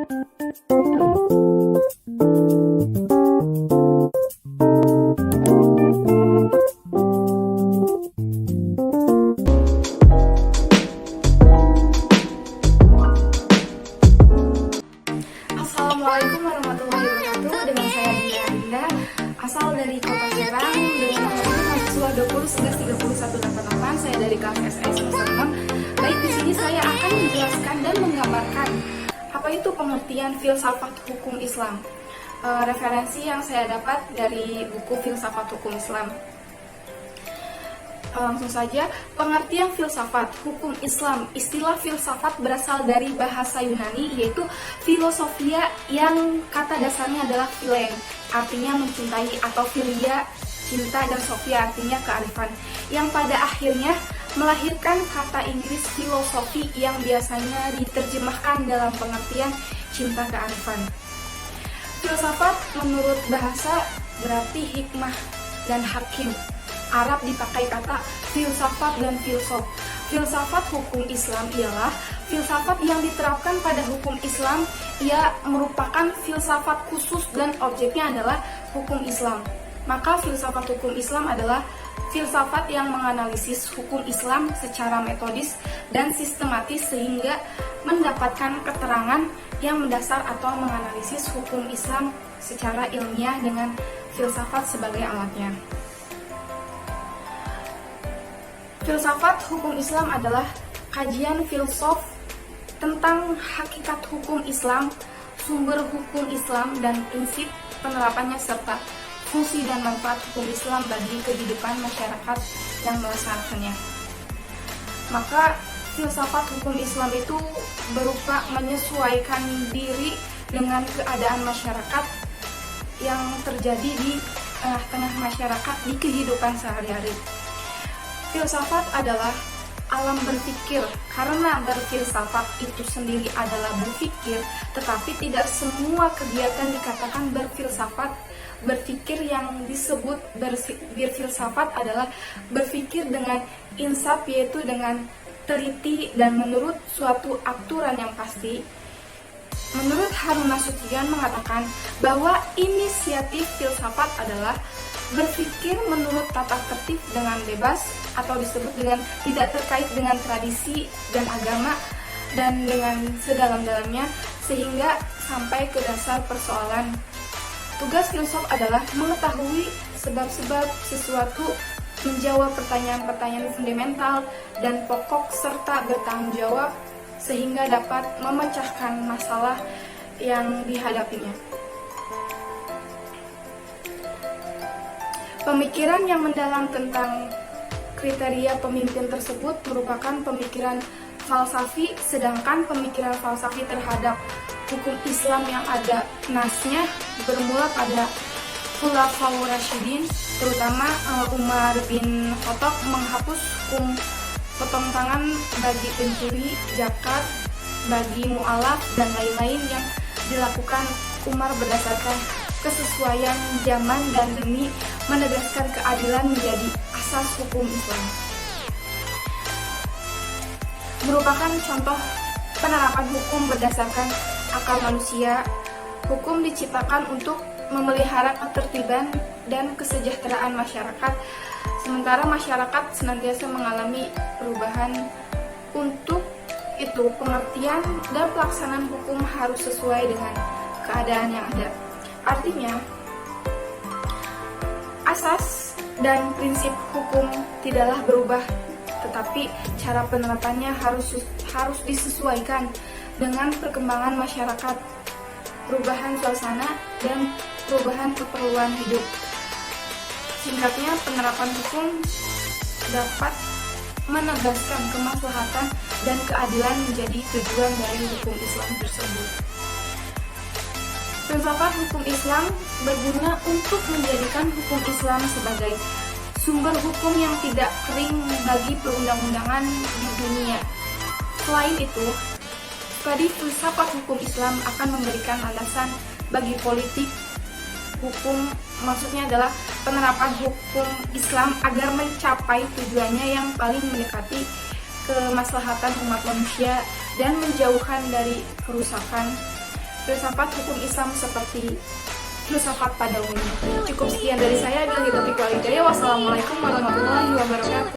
Assalamualaikum warahmatullahi wabarakatuh. Dengan saya Dinda Dinda, asal dari Kota Serang, dengan nomor mahasiswa 20113188. Saya dari kelas SI semester 6. Baik, di sini saya akan menjelaskan dan menggambarkan apa itu pengertian filsafat hukum Islam. Referensi yang saya dapat dari buku Filsafat Hukum Islam. Langsung saja, pengertian filsafat hukum Islam. Istilah filsafat berasal dari bahasa Yunani, yaitu filosofia, yang kata dasarnya adalah philein, artinya mencintai, atau philia, cinta, dan sophia, artinya kearifan, yang pada akhirnya melahirkan kata Inggris filosofi yang biasanya diterjemahkan dalam pengertian cinta kearifan. Filsafat menurut bahasa berarti hikmah dan hakim. Arab dipakai kata filsafat dan filsuf. Filsafat hukum Islam ialah filsafat yang diterapkan pada hukum Islam. Ia merupakan filsafat khusus dan objeknya adalah hukum Islam. Maka filsafat hukum Islam adalah filsafat yang menganalisis hukum Islam secara metodis dan sistematis sehingga mendapatkan keterangan yang mendasar atau menganalisis hukum Islam secara ilmiah dengan filsafat sebagai alatnya. Filsafat hukum Islam adalah kajian filsuf tentang hakikat hukum Islam, sumber hukum Islam, dan prinsip penerapannya serta fungsi dan manfaat hukum Islam bagi kehidupan masyarakat yang melaksanakannya. Maka filsafat hukum Islam itu berupa menyesuaikan diri dengan keadaan masyarakat yang terjadi di tengah-tengah masyarakat di kehidupan sehari-hari. Filsafat adalah alam berpikir, karena berfilsafat itu sendiri adalah berpikir, tetapi tidak semua kegiatan dikatakan berfilsafat. Berpikir yang disebut berfilsafat adalah berpikir dengan insaf, yaitu dengan teliti dan menurut suatu aturan yang pasti. Menurut Harun Nasution mengatakan bahwa inisiatif filsafat adalah berpikir menurut tata tertib dengan bebas, atau disebut dengan tidak terkait dengan tradisi dan agama, dan dengan sedalam-dalamnya sehingga sampai ke dasar persoalan. Tugas filsuf adalah mengetahui sebab-sebab sesuatu, menjawab pertanyaan-pertanyaan fundamental dan pokok, serta bertanggung jawab sehingga dapat memecahkan masalah yang dihadapinya. Pemikiran yang mendalam tentang kriteria pemimpin tersebut merupakan pemikiran falsafi, sedangkan pemikiran falsafi terhadap hukum Islam yang ada nasnya bermula pada Khulafaur Rasyidin, terutama Umar bin Khattab menghapus hukum potong tangan bagi pencuri, zakat bagi mu'alaf, dan lain-lain yang dilakukan Umar berdasarkan kesesuaian zaman dan demi menegaskan keadilan menjadi asas hukum Islam. Merupakan contoh penerapan hukum berdasarkan akal manusia. Hukum diciptakan untuk memelihara ketertiban dan kesejahteraan masyarakat, sementara masyarakat senantiasa mengalami perubahan. Untuk itu, pengertian dan pelaksanaan hukum harus sesuai dengan keadaan yang ada. Artinya, asas dan prinsip hukum tidaklah berubah, tetapi cara penerapannya harus disesuaikan dengan perkembangan masyarakat, perubahan suasana, dan perubahan keperluan hidup. Singkatnya, penerapan hukum dapat menegaskan kemaslahatan dan keadilan menjadi tujuan dari hukum Islam tersebut. Filsafat hukum Islam berguna untuk menjadikan hukum Islam sebagai sumber hukum yang tidak kering bagi perundang-undangan di dunia. Selain itu, studi filsafat hukum Islam akan memberikan landasan bagi politik hukum, maksudnya adalah penerapan hukum Islam agar mencapai tujuannya yang paling mendekati kemaslahatan umat manusia dan menjauhkan dari kerusakan. filsafat hukum Islam seperti filsafat pada umumnya. Cukup sekian dari saya. Wassalamualaikum warahmatullahi wabarakatuh.